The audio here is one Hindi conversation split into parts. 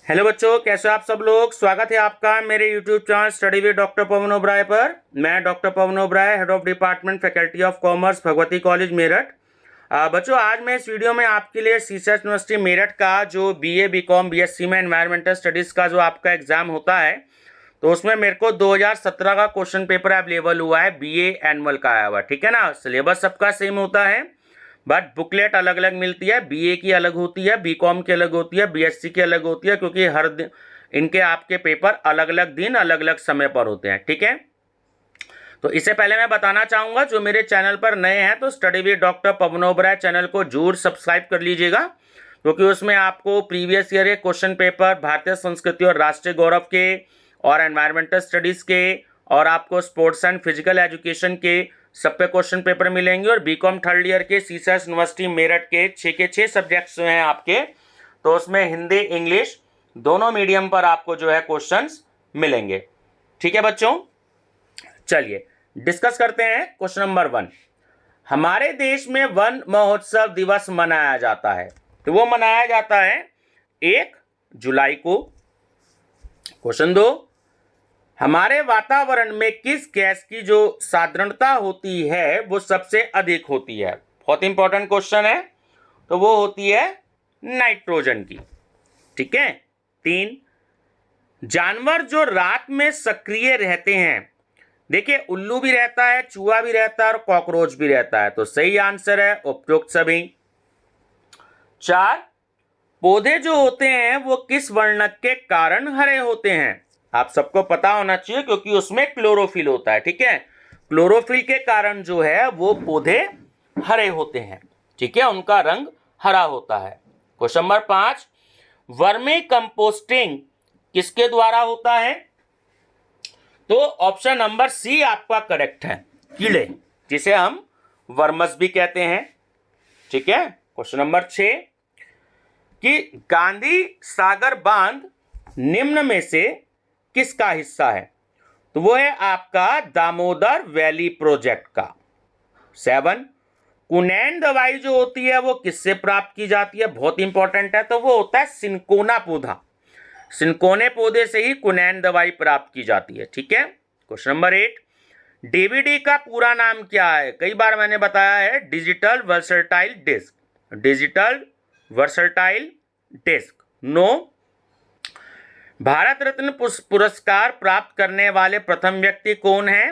हेलो बच्चों, कैसे हो आप सब लोग। स्वागत है आपका मेरे YouTube channel study with doctor Pawan Oberoi पर। मैं doctor Pawan Oberoi, head of department faculty of commerce, Bhagwati college Meerut. बच्चों, आज मैं इस वीडियो में आपके लिए सीसैट यूनिवर्सिटी मेरठ का जो बीए बीकॉम बीएससी में एनवायरमेंटल स्टडीज़ का जो आपका एग्जाम होता है, तो उसमें मेरे को 2017 का क्वेश्चन पेपर अवेलेबल हुआ है, बीए एनुअल का आया हुआ, ठीक है ना। सिलेबस सबका सेम होता है बट बुकलेट अलग अलग मिलती है। बीए की अलग होती है, बीकॉम की अलग होती है, बीएससी की अलग होती है, क्योंकि हर दिन इनके आपके पेपर अलग अलग दिन अलग अलग समय पर होते हैं, ठीक है। तो इससे पहले मैं बताना चाहूंगा, जो मेरे चैनल पर नए हैं तो study with doctor Pawan Oberoi channel को जरूर सब्सक्राइब कर लीजिएगा, क्योंकि उसमें आपको प्रीवियस ईयर के क्वेश्चन पेपर, भारतीय संस्कृति और राष्ट्रीय गौरव के और एनवायरमेंटल स्टडीज़ के और आपको स्पोर्ट्स एंड फिजिकल एजुकेशन के सब पे क्वेश्चन पेपर मिलेंगे। और बीकॉम थर्ड ईयर के सीसैट यूनिवर्सिटी मेरठ के 6 के 6 सब्जेक्ट्स जो हैं आपके, तो उसमें हिंदी इंग्लिश दोनों मीडियम पर आपको जो है क्वेश्चंस मिलेंगे, ठीक है बच्चों। चलिए डिस्कस करते हैं क्वेश्चन नंबर 1। हमारे देश में वन महोत्सव दिवस मनाया जाता है, तो वो मनाया जाता है 1 जुलाई को। क्वेश्चन 2, हमारे वातावरण में किस गैस की जो साधारणता होती है वो सबसे अधिक होती है। बहुत इंपॉर्टेंट क्वेश्चन है, तो वो होती है नाइट्रोजन की, ठीक है। 3, जानवर जो रात में सक्रिय रहते हैं, देखिए उल्लू भी रहता है, चूहा भी रहता है और कॉकरोच भी रहता है, तो सही आंसर है उपयुक्त सभी। 4, पौधे जो होते हैं वो किस वर्णक के कारण हरे होते हैं। आप सबको पता होना चाहिए, क्योंकि उसमें क्लोरोफिल होता है, ठीक है। क्लोरोफिल के कारण जो है वो पौधे हरे होते हैं, ठीक है, उनका रंग हरा होता है। क्वेश्चन नंबर 5, वर्मी कंपोस्टिंग किसके द्वारा होता है, तो ऑप्शन नंबर सी आपका करेक्ट है, कीड़े, जिसे हम वर्मस भी कहते हैं, ठीक है। क्वेश्चन नंबर 6, कि गांधी सागर बांध निम्न में से किसका हिस्सा है, तो वो है आपका दामोदर वैली प्रोजेक्ट का। 7, कुनैन दवाई जो होती है वो किससे प्राप्त की जाती है, बहुत इंपॉर्टेंट है, तो वो होता है सिंकोना पौधा। सिंकोने पौधे से ही कुनैन दवाई प्राप्त की जाती है, ठीक है। क्वेश्चन नंबर 8, डीवीडी का पूरा नाम क्या है, कई बार मैंने बताया है, digital versatile disc, digital versatile disc. 9, Bharat Ratna पुरस्कार प्राप्त करने वाले प्रथम व्यक्ति कौन है,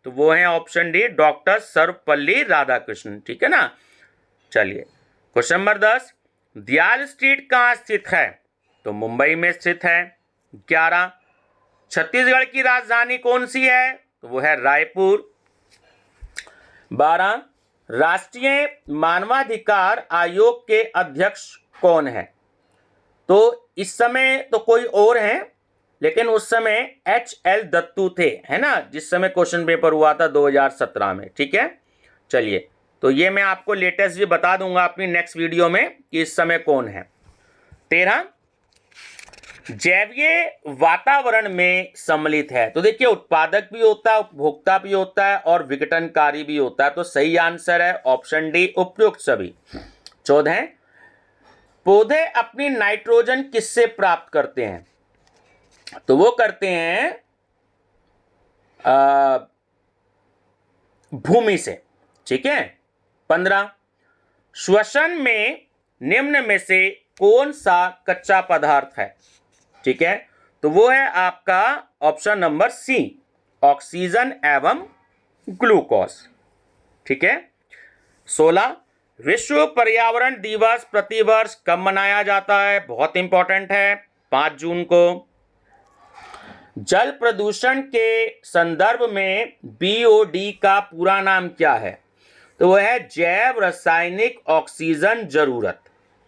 तो वो है option D doctor Sarvepalli Radhakrishnan, ठीक है ना। चलिए क्वेश्चन नंबर 10, दयाल स्ट्रीट कहाँ स्थित है, तो मुंबई में स्थित है। 11, छत्तीसगढ़ की राजधानी कौन सी है, तो वो है रायपुर। 12, राष्ट्रीय मानवाधिकार आयोग के अध्यक्ष कौन है, तो इस समय तो कोई और है, लेकिन उस समय HL दत्तू थे, है ना, जिस समय क्वेश्चन पेपर हुआ था 2017 में, ठीक है। चलिए, तो ये मैं आपको लेटेस्ट भी बता दूंगा अपनी नेक्स्ट वीडियो में कि इस समय कौन है। 13, जैवीय वातावरण में सम्मिलित है, तो देखिए उत्पादक भी होता है, उपभोक्ता भी होता है और विघटनकारी भी होता है, तो सही आंसर है ऑप्शन डी उपयुक्त सभी। 14, पौधे अपनी नाइट्रोजन किससे प्राप्त करते हैं, तो वो करते हैं भूमि से, ठीक है। 15, श्वसन में निम्न में से कौन सा कच्चा पदार्थ है, ठीक है, तो वो है आपका ऑप्शन नंबर सी ऑक्सीजन एवं ग्लूकोज, ठीक है। 16, विश्व पर्यावरण दिवस प्रतिवर्ष कब मनाया जाता है, बहुत इंपॉर्टेंट है, 5 जून को। जल प्रदूषण के संदर्भ में BOD का पूरा नाम क्या है, तो वह है जैव रासायनिक ऑक्सीजन जरूरत,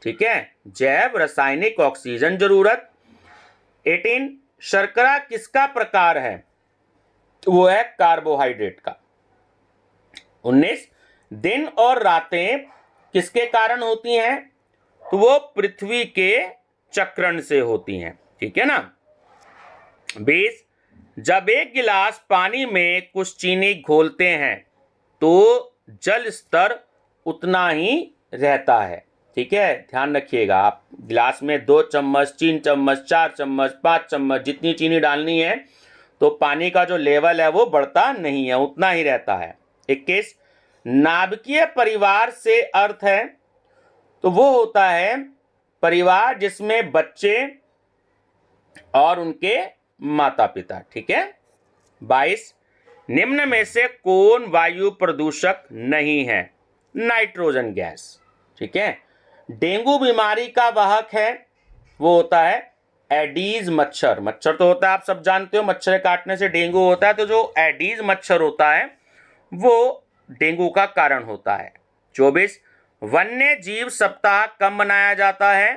ठीक है, जैव रासायनिक ऑक्सीजन जरूरत। 18, शर्करा किसका प्रकार है, तो वो है कार्बोहाइड्रेट का। 19, दिन और रातें किसके कारण होती हैं, तो वो पृथ्वी के चक्रण से होती हैं, ठीक है ना। 20, जब एक गिलास पानी में कुछ चीनी घोलते हैं तो जल स्तर उतना ही रहता है, ठीक है, ध्यान रखिएगा। आप गिलास में 2 चम्मच, 3 चम्मच, 4 चम्मच, 5 चम्मच जितनी चीनी डालनी है, तो पानी का जो लेवल है वो बढ़ता नहीं है, उतना ही रहता है। 21, नाभिकीय परिवार से अर्थ है, तो वो होता है परिवार जिसमें बच्चे और उनके माता पिता। ठीक है। 22, निम्न में से कौन वायु प्रदूषक नहीं है? Nitrogen gas. ठीक है। डेंगू बीमारी का वाहक है, वो होता है एडीज मच्छर। मच्छर तो होता है, आप सब जानते हो, मच्छर काटने से डेंगू होता है। तो जो एडीज मच्छर होता है वो डेंगू का कारण होता है। 24, वन्य जीव सप्ताह कब मनाया जाता है?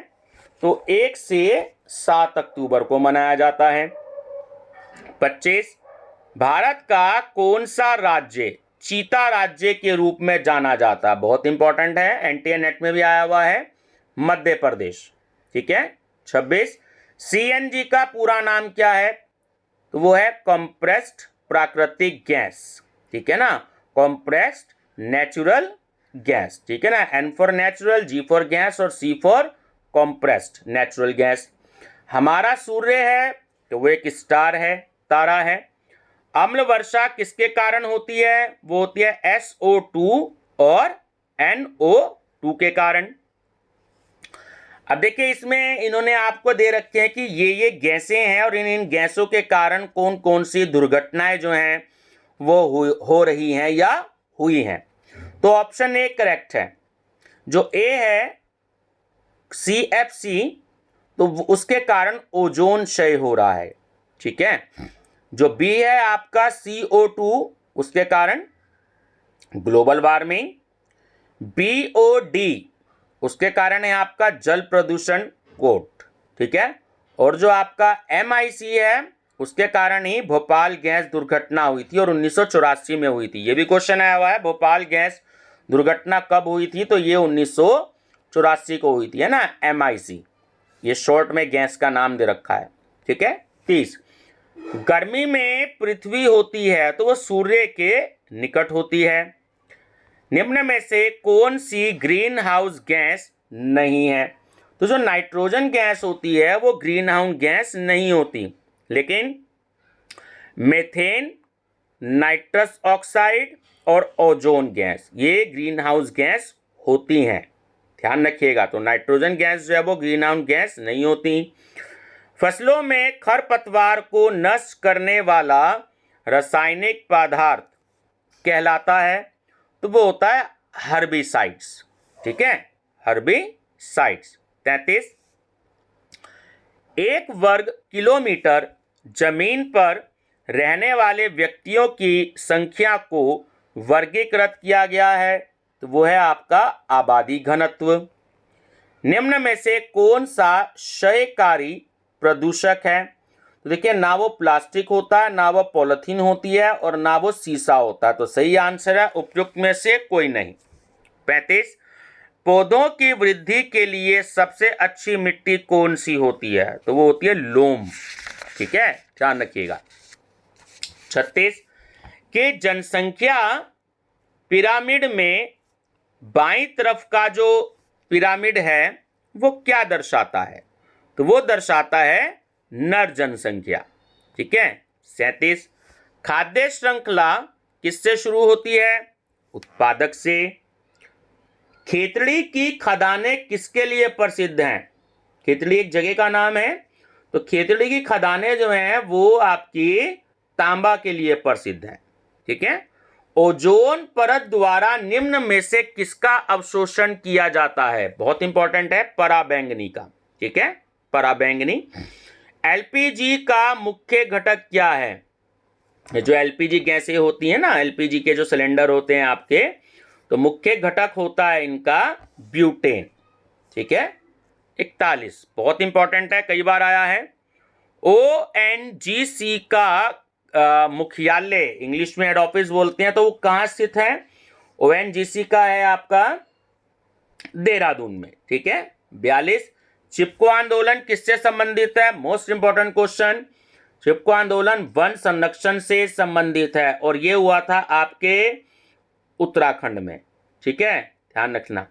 तो 1 से 7 अक्टूबर को मनाया जाता है। 25, भारत का कौन सा राज्य चीता राज्य के रूप में जाना जाता है? बहुत इंपॉर्टेंट है, एनटीए नेट में भी आया हुआ है, मध्य प्रदेश। ठीक है। 26, सीएनजी का पूरा नाम क्या है? तो वो है कंप्रेस्ड प्राकृतिक गैस। ठीक है ना, कंप्रेस्ड नेचुरल गैस। ठीक है ना, N for natural, G for gas और C for compressed natural gas. हमारा सूर्य है तो वो एक स्टार है, तारा है। अम्ल वर्षा किसके कारण होती है? वो होती है SO2 और NO2 के कारण। अब देखिए, इसमें इन्होंने आपको दे रखे हैं कि ये गैसें हैं और इन गैसों के कारण कौन कौन सी दुर्घटनाएं जो हैं वो हो रही हैं या हुई हैं। तो ऑप्शन ए करेक्ट है। जो ए है CFC, तो उसके कारण ओजोन क्षय हो रहा है। ठीक है। जो बी है आपका CO2, उसके कारण ग्लोबल वार्मिंग। BOD, उसके कारण है आपका जल प्रदूषण कोट। ठीक है। और जो आपका MIC है, उसके कारण ही भोपाल गैस दुर्घटना हुई थी और 1984 में हुई थी। ये भी क्वेश्चन आया हुआ है, भोपाल गैस दुर्घटना कब हुई थी? तो ये 1984 को हुई थी, है ना, MIC। ये शॉर्ट में गैस का नाम दे रखा है। ठीक है। 30, गर्मी में पृथ्वी होती है तो वो सूर्य के निकट होती है। निम्न में से कौन सी ग्रीन हाउस गैस नहीं है? तो जो नाइट्रोजन गैस होती है वो ग्रीन हाउस गैस नहीं होती, लेकिन मेथेन, नाइट्रस ऑक्साइड और ओजोन गैस ये ग्रीन हाउस गैस होती हैं। ध्यान रखिएगा। तो नाइट्रोजन गैस जो है वो ग्रीन हाउस गैस नहीं होती। फसलों में खरपतवार को नष्ट करने वाला रासायनिक पदार्थ कहलाता है, तो वो होता है हर्बिसाइड्स। ठीक है, हर्बिसाइड्स। 33, 1 वर्ग किलोमीटर जमीन पर रहने वाले व्यक्तियों की संख्या को वर्गीकृत किया गया है, तो वो है आपका आबादी घनत्व। निम्न में से कौन सा क्षयकारी प्रदूषक है? तो देखिए, ना वो प्लास्टिक होता है, ना वो पॉलिथीन होती है और ना वो सीसा होता है। तो सही आंसर है उपयुक्त में से कोई नहीं। 35, पौधों की वृद्धि के लिए सबसे अच्छी मिट्टी कौन सी होती है? तो वो होती है लोम। ठीक है, ध्यान रखिएगा। 36, कि जनसंख्या पिरामिड में बाईं तरफ का जो पिरामिड है वो क्या दर्शाता है? तो वो दर्शाता है नर जनसंख्या। ठीक है। 37, खाद्य श्रृंखला किससे शुरू होती है? उत्पादक से। खेतड़ी की खदानें किसके लिए प्रसिद्ध हैं? खेतड़ी एक जगह का नाम है, तो खेतड़ी की खदानें जो हैं वो आपकी तांबा के लिए प्रसिद्ध हैं। ठीक है। ओजोन परत द्वारा निम्न में से किसका अवशोषण किया जाता है? बहुत इंपॉर्टेंट है, पराबैंगनी का। ठीक है, पराबैंगनी। LPG का मुख्य घटक क्या है? जो LPG गैसें होती हैं ना, LPG के जो सिलेंडर होते हैं आपके, तो मुख्य घटक होता है इनका ब्यूटेन। ठीक है। 41, बहुत इंपॉर्टेंट है, कई बार आया है। ONGC का मुख्यालय, इंग्लिश में हेड ऑफिस बोलते हैं, तो वो कहां स्थित है? ONGC का है आपका देहरादून में। ठीक है। 42, चिपको आंदोलन किससे संबंधित है? Most important question. चिपको आंदोलन वन संरक्षण से संबंधित है और यह हुआ था आपके उत्तराखंड में। ठीक है, ध्यान रखना।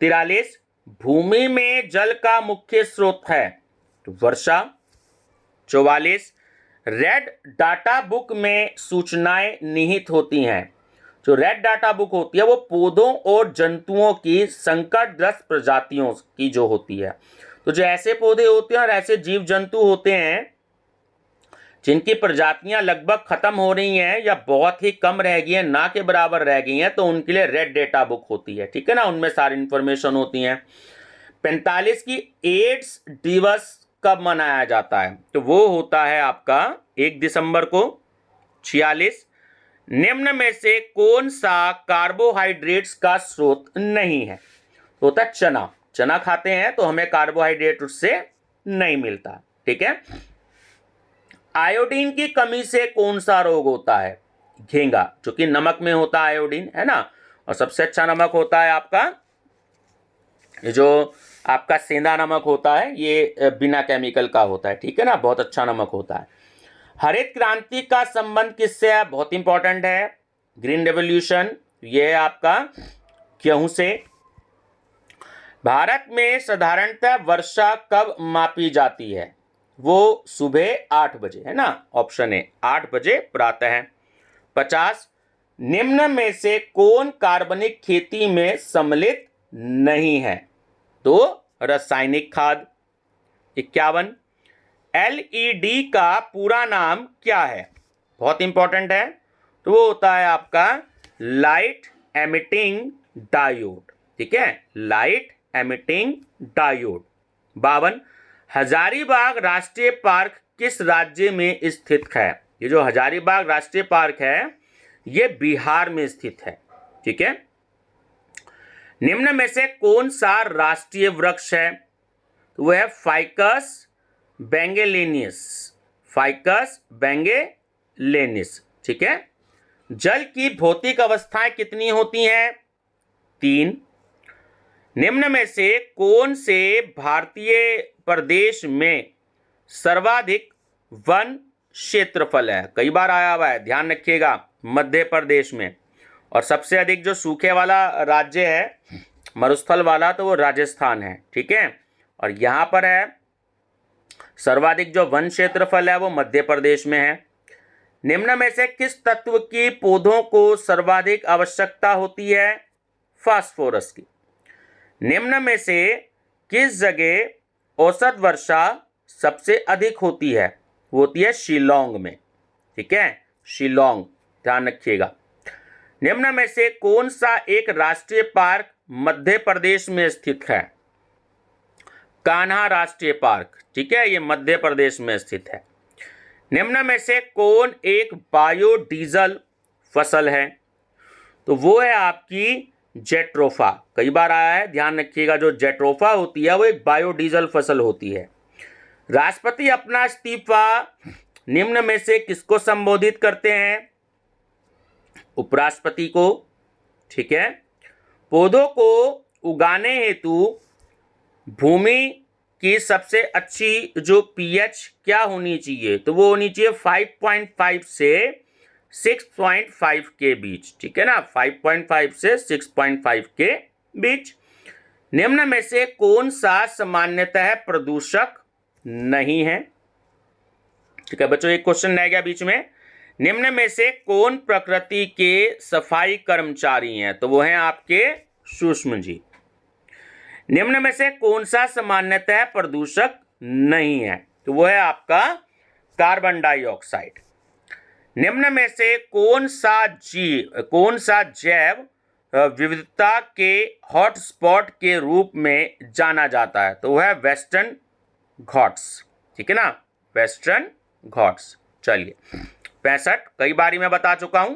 43 भूमि में जल का मुख्य स्रोत है तो वर्षा। 44 रेड डाटा बुक में सूचनाएं निहित होती हैं। जो रेड डाटा बुक होती है वो पौधों और जंतुओं की संकटग्रस्त प्रजातियों की जो होती है। तो जो ऐसे पौधे होते हैं और ऐसे जीव जंतु होते हैं जिनकी प्रजातियां लगभग खत्म हो रही हैं या बहुत ही कम रह गई हैं, ना के बराबर रह गई हैं, तो उनके लिए रेड डेटा बुक होती है। ठीक है ना, उनमें सारी इंफॉर्मेशन होती हैं। 45 की एड्स दिवस कब मनाया जाता है तो वो होता है आपका 1 दिसंबर को। 46 निम्न में से कौन सा कार्बोहाइड्रेट्स का स्रोत नहीं है तो होता है चना। चना खाते हैं तो हमें कार्बोहाइड्रेट उससे नहीं मिलता। ठीक है। आयोडीन की कमी से कौन सा रोग होता है? घेंगा, जो कि नमक में होता है आयोडीन, है ना। और सबसे अच्छा नमक होता है आपका जो आपका सेंधा नमक होता है, ये बिना केमिकल का होता है। ठीक है ना, बहुत अच्छा नमक होता है। हरित क्रांति का संबंध किससे है? बहुत इंपॉर्टेंट है। ग्रीन रेवोल्यूशन, ये है आपका गेहूं से। भारत में साधारणतः वर्षा कब मापी जाती है? वो सुबह 8 बजे, है ना, ऑप्शन ए 8 बजे प्रातः। 50 निम्न में से कौन कार्बनिक खेती में सम्मिलित नहीं है तो रासायनिक खाद। 51 एलईडी का पूरा नाम क्या है? बहुत इंपॉर्टेंट है, तो वो होता है आपका लाइट एमिटिंग डायोड। ठीक है, लाइट एमिटिंग डायोड। 52 हजारीबाग राष्ट्रीय पार्क किस राज्य में स्थित है? ये जो हजारीबाग राष्ट्रीय पार्क है ये बिहार में स्थित है। ठीक है। निम्न में से कौन सा राष्ट्रीय वृक्ष है तो वह है फाइकस बेंगेलेनिस। फाइकस बेंगेलेनिस। ठीक है। जल की भौतिक अवस्थाएं कितनी होती हैं? 3। निम्न में से कौन से भारतीय प्रदेश में सर्वाधिक वन क्षेत्रफल है? कई बार आया हुआ है, ध्यान रखिएगा, मध्य प्रदेश में। और सबसे अधिक जो सूखे वाला राज्य है, मरुस्थल वाला, तो वो राजस्थान है। ठीक है। और यहां पर है सर्वाधिक जो वन क्षेत्रफल है वो मध्य प्रदेश में है। निम्न में से किस तत्व की पौधों को सर्वाधिक आवश्यकता होती है? फास्फोरस की। निम्न में से किस जगह औसत वर्षा सबसे अधिक होती है? वो होती है शिलोंग में। ठीक है, शिलोंग, ध्यान रखिएगा। निम्न में से कौन सा एक राष्ट्रीय पार्क मध्य प्रदेश में स्थित है? कान्हा राष्ट्रीय पार्क। ठीक है, ये मध्य प्रदेश में स्थित है। निम्न में से कौन एक बायोडीजल फसल है तो वो है आपकी जेट्रोफा। कई बार आया है, ध्यान रखिएगा, जो जेट्रोफा होती है वो एक बायोडीजल फसल होती है। राष्ट्रपति अपना इस्तीफा निम्न में से किसको संबोधित करते हैं? उपराष्ट्रपति को। ठीक है। पौधों को उगाने हेतु भूमि की सबसे अच्छी जो पीएच क्या होनी चाहिए तो वो होनी चाहिए 5.5 से 6.5 के बीच। ठीक है ना, 5.5 से 6.5 के बीच। निम्न में से कौन सा सामान्यतः प्रदूषक नहीं है? ठीक है बच्चों, एक क्वेश्चन रह गया बीच में। निम्न में से कौन प्रकृति के सफाई कर्मचारी हैं तो वो हैं आपके सूक्ष्म जीव। निम्न में से कौन सा सामान्यतः प्रदूषक नहीं है तो वो है आपका कार्बन डाइऑक्साइड। निम्न में से कौन सा जैव विविधता के हॉटस्पॉट के रूप में जाना जाता है तो वह है वेस्टर्न घाट्स। ठीक है ना, वेस्टर्न घाट्स। चलिए 65 कई बारी मैं बता चुका हूं।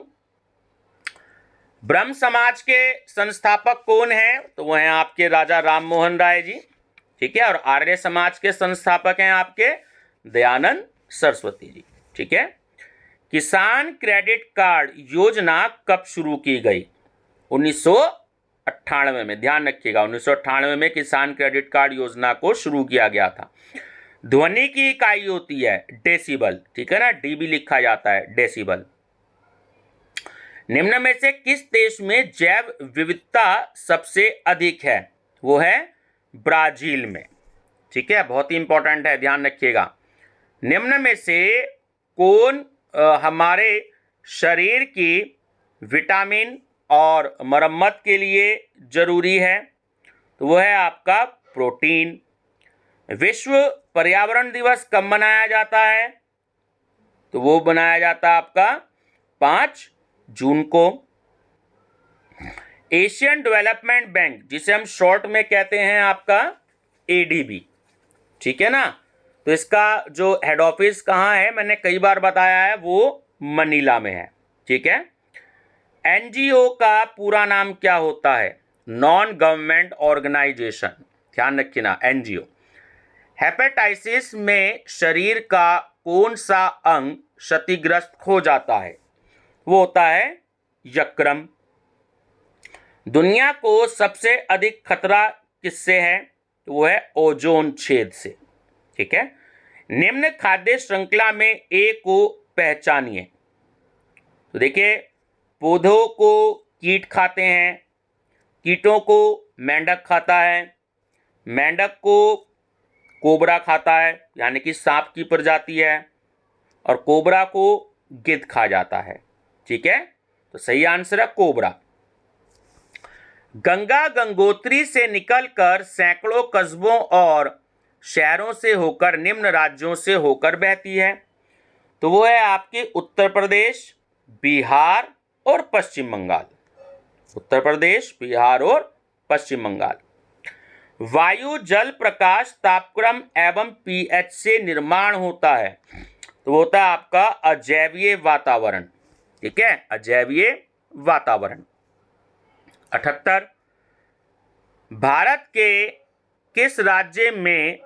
ब्रह्म समाज के संस्थापक कौन हैं तो वह हैं आपके राजा राम मोहन राय जी। ठीक है। और आर्य समाज के संस्थापक हैं आपके दयानंद सरस्वती जी। ठीक है। किसान क्रेडिट कार्ड योजना कब शुरू की गई? 1998 में। ध्यान रखिएगा, 1998 में किसान क्रेडिट कार्ड योजना को शुरू किया गया था। ध्वनि की इकाई होती है डेसिबल। ठीक है ना, डीबी लिखा जाता है, डेसिबल। निम्न में से किस देश में जैव विविधता सबसे अधिक है? वो है ब्राजील में। ठीक है, बहुत ही इंपॉर्टेंट है, ध्यान रखिएगा। निम्न में से कौन हमारे शरीर की विटामिन और मरम्मत के लिए जरूरी है? तो वो है आपका प्रोटीन। विश्व पर्यावरण दिवस कब मनाया जाता है? तो वो मनाया जाता है आपका 5 जून को। एशियन डेवलपमेंट बैंक, जिसे हम शॉर्ट में कहते हैं आपका एडीबी, ठीक है ना, तो इसका जो हेड ऑफिस कहाँ है, मैंने कई बार बताया है, वो मनीला में है। ठीक है। एनजीओ का पूरा नाम क्या होता है? नॉन गवर्नमेंट ऑर्गेनाइजेशन, ध्यान रखिए ना, एनजीओ। हेपेटाइटिस में शरीर का कौन सा अंग क्षतिग्रस्त हो जाता है? वो होता है यकृत। दुनिया को सबसे अधिक खतरा किससे है? तो वो है ओजोन छेद से। ठीक है। निम्न खाद्य श्रृंखला में ए को पहचानिए। तो देखिए, पौधों को कीट खाते हैं, कीटों को मेंढक खाता है, मेंढक को कोबरा खाता है, यानी कि सांप की प्रजाति है, और कोबरा को गिद्ध खा जाता है। ठीक है, तो सही आंसर है कोबरा। गंगा गंगोत्री से निकलकर सैकड़ों कस्बों और शहरों से होकर निम्न राज्यों से होकर बहती है। तो वो है आपके उत्तर प्रदेश, बिहार और पश्चिम बंगाल। उत्तर प्रदेश, बिहार और पश्चिम बंगाल। वायु, जल, प्रकाश, तापक्रम एवं पीएच से निर्माण होता है। तो होता है आपका अजैवीय वातावरण। ठीक है, अजैवीय वातावरण। 78, भारत के किस राज्य में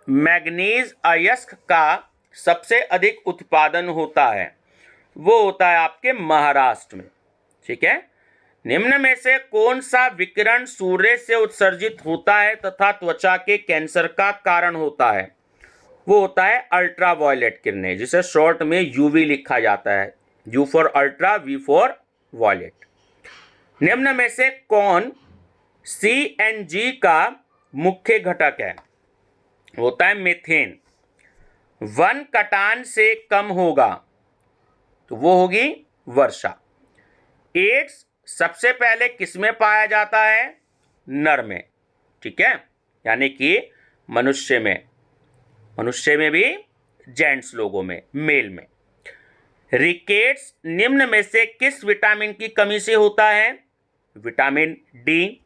मैग्नीज अयस्क का सबसे अधिक उत्पादन होता है? वो होता है आपके महाराष्ट्र में। ठीक है। निम्न में से कौन सा विकिरण सूर्य से उत्सर्जित होता है तथा त्वचा के कैंसर का कारण होता है? वो होता है अल्ट्रावायलेट किरणें, जिसे शॉर्ट में यूवी लिखा जाता है। U for ultra, V for violet. निम्न में से कौन सीएनजी का मुख्य घटक है? होता है मीथेन। वन कटान से कम होगा, तो वो होगी वर्षा। एड्स सबसे पहले किसमें पाया जाता है? नर में। ठीक है, यानी कि मनुष्य में, मनुष्य में भी जेंट्स लोगों में, मेल में। रिकेट्स निम्न में से किस विटामिन की कमी से होता है? Vitamin D.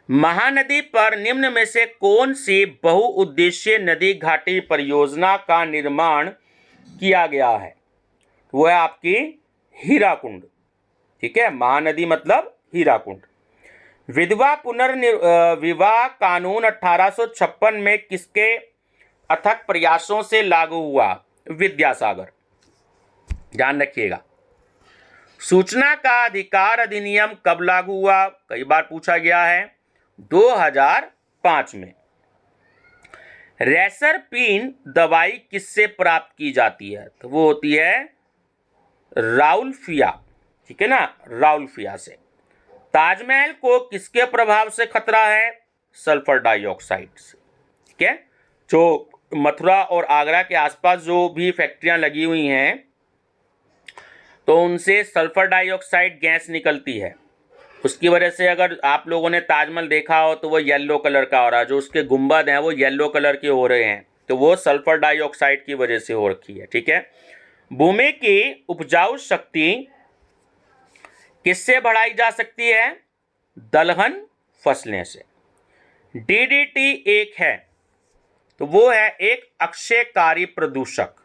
महानदी पर निम्न में से कौन सी बहुउद्देशीय नदी घाटी परियोजना का निर्माण किया गया है? वो है आपकी हीराकुंड। ठीक है, महानदी मतलब हीराकुंड। विधवा पुनर्विवाह कानून 1856 में किसके अथक प्रयासों से लागू हुआ? विद्यासागर। ध्यान रखिएगा। सूचना का अधिकार अधिनियम कब लागू हुआ? कई बार पूछा गया है, 2005 में। रेसरपीन दवाई किससे प्राप्त की जाती है? तो वो होती है राउल्फिया। ठीक है ना, राउल्फिया से। ताजमहल को किसके प्रभाव से खतरा है? सल्फर डाइऑक्साइड से। ठीक है, जो मथुरा और आगरा के आसपास जो भी फैक्ट्रियां लगी हुई हैं, तो उनसे सल्फर डाइऑक्साइड गैस निकलती है। उसकी वजह से अगर आप लोगों ने ताजमहल देखा हो तो वो येलो कलर का हो रहा है, जो उसके गुंबद हैं वो येलो कलर के हो रहे हैं, तो वो सल्फर डाइऑक्साइड की वजह से हो रखी है। ठीक है। भूमि की उपजाऊ शक्ति किससे बढ़ाई जा सकती है? दलहन फसलें से। डीडीटी एक है, तो वो है एक अक्षयकारी प्रदूषक।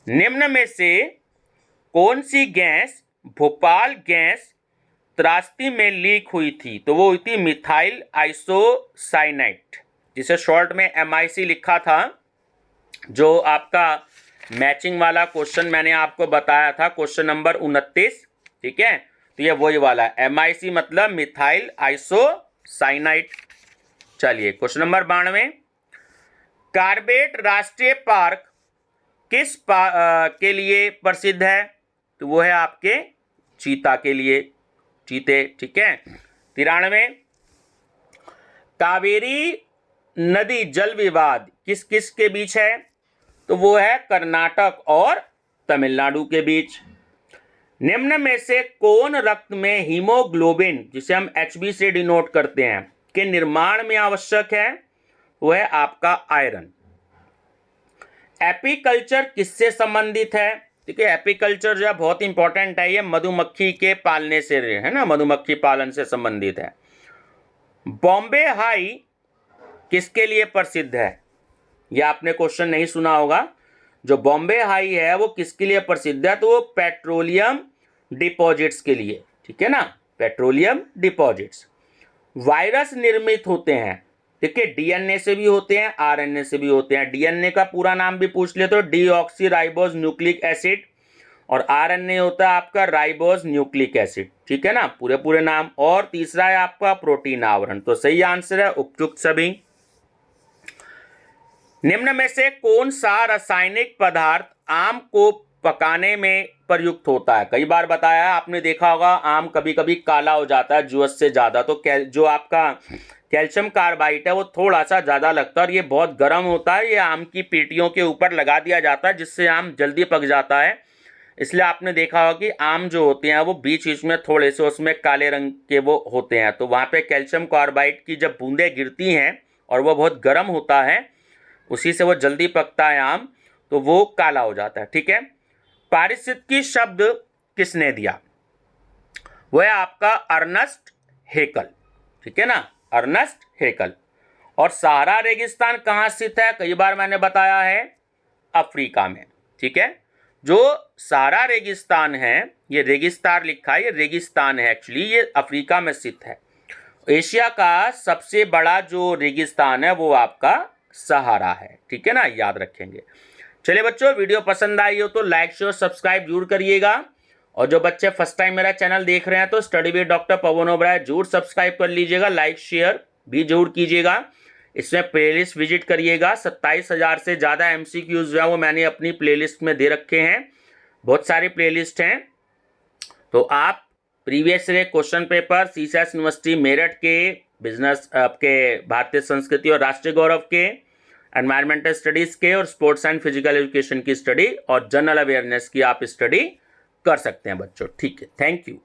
निम्न में से कौन सी गैस भोपाल गैस त्रासदी में लीक हुई थी? तो वो हुई थी मिथाइल आइसोसाइनेट, जिसे शॉर्ट में MIC लिखा था। जो आपका मैचिंग वाला क्वेश्चन मैंने आपको बताया था, क्वेश्चन नंबर 29। ठीक है, तो ये वही वाला है, MIC मतलब मिथाइल आइसोसाइनाइट। चलिए, क्वेश्चन नंबर 92। कार्बेट राष्ट्रीय पार्क किस के लिए प्रसिद्ध है? तो वो है आपके चीता के लिए, चीते। ठीक है। 93। कावेरी नदी जल विवाद किस किस के बीच है? तो वो है कर्नाटक और तमिलनाडु के बीच। निम्न में से कौन रक्त में हीमोग्लोबिन, जिसे हम HB से डिनोट करते हैं, के निर्माण में आवश्यक है? वो है आपका आयरन। एपीकल्चर किससे संबंधित है? ठीक है, एपीकल्चर जो है बहुत इंपॉर्टेंट है, ये मधुमक्खी के पालने से है ना, मधुमक्खी पालन से संबंधित है। बॉम्बे हाई किसके लिए प्रसिद्ध है? यह आपने क्वेश्चन नहीं सुना होगा। जो बॉम्बे हाई है वो किसके लिए प्रसिद्ध है? तो वो पेट्रोलियम डिपॉजिट्स के लिए, ठीक है ना, पेट्रोलियम डिपॉजिट्स। वायरस निर्मित होते हैं, ठीक है, डीएनए से भी होते हैं, आरएनए से भी होते हैं। डीएनए का पूरा नाम भी पूछ ले तो डीऑक्सीराइबोज न्यूक्लिक एसिड, और आरएनए होता है आपका राइबोज न्यूक्लिक एसिड, ठीक है ना, पूरे पूरे नाम। और तीसरा है आपका प्रोटीन आवरण। तो सही आंसर है उपयुक्त सभी। निम्न में से कौन सा रासायनिक पदार्थ आम को पकाने में प्रयुक्त होता है? कई बार बताया है, आपने देखा होगा आम कभी कभी काला हो जाता है जुअस से ज्यादा, तो जो आपका कैल्शियम कार्बाइड है वो थोड़ा सा ज्यादा लगता है, और ये बहुत गर्म होता है। ये आम की पेटियों के ऊपर लगा दिया जाता है, जिससे आम जल्दी पक जाता है। इसलिए आपने देखा होगा कि आम जो होते हैं वो बीच बीच में थोड़े से उसमें काले रंग के वो होते हैं, तो वहाँ पे कैल्शियम कार्बाइड की जब बूंदें गिरती हैं और वो बहुत गर्म होता है, उसी से वो जल्दी पकता है आम, तो वो काला हो जाता है, ठीक है। पारिस्थितिकी शब्द किसने दिया? वो है आपका अर्नस्ट हेकल, ठीक है ना, अर्नस्ट हेकल। और सहारा रेगिस्तान कहाँ स्थित है? कई बार मैंने बताया है, अफ्रीका में, ठीक है। जो सहारा रेगिस्तान है, ये रेगिस्तान लिखा है, ये रेगिस्तान है एक्चुअली, ये अफ्रीका में स्थित है। एशिया का सबसे बड़ा जो रेगिस्तान है वो आपका सहारा है, ठीक है ना, याद रखेंगे। चलिए बच्चों, वीडियो पसंद आई हो तो लाइक शेयर सब्सक्राइब जरूर करिएगा, और जो बच्चे फर्स्ट टाइम मेरा चैनल देख रहे हैं तो study with doctor Pawan Oberoi जरूर सब्सक्राइब कर लीजिएगा, लाइक शेयर भी जरूर कीजिएगा। इसमें प्लेलिस्ट विजिट करिएगा। 27,000 से ज़्यादा MCQs जो है वो मैंने अपनी प्लेलिस्ट में दे रखे हैं, बहुत सारे प्लेलिस्ट हैं। तो आप previous year question paper CSAS university Meerut के, बिजनेस आपके भारतीय संस्कृति और राष्ट्रीय गौरव के, एनवायरमेंटल स्टडीज़ के, और स्पोर्ट्स एंड फिजिकल एजुकेशन की स्टडी और जनरल अवेयरनेस की आप स्टडी कर सकते हैं बच्चों, ठीक है। Thank you.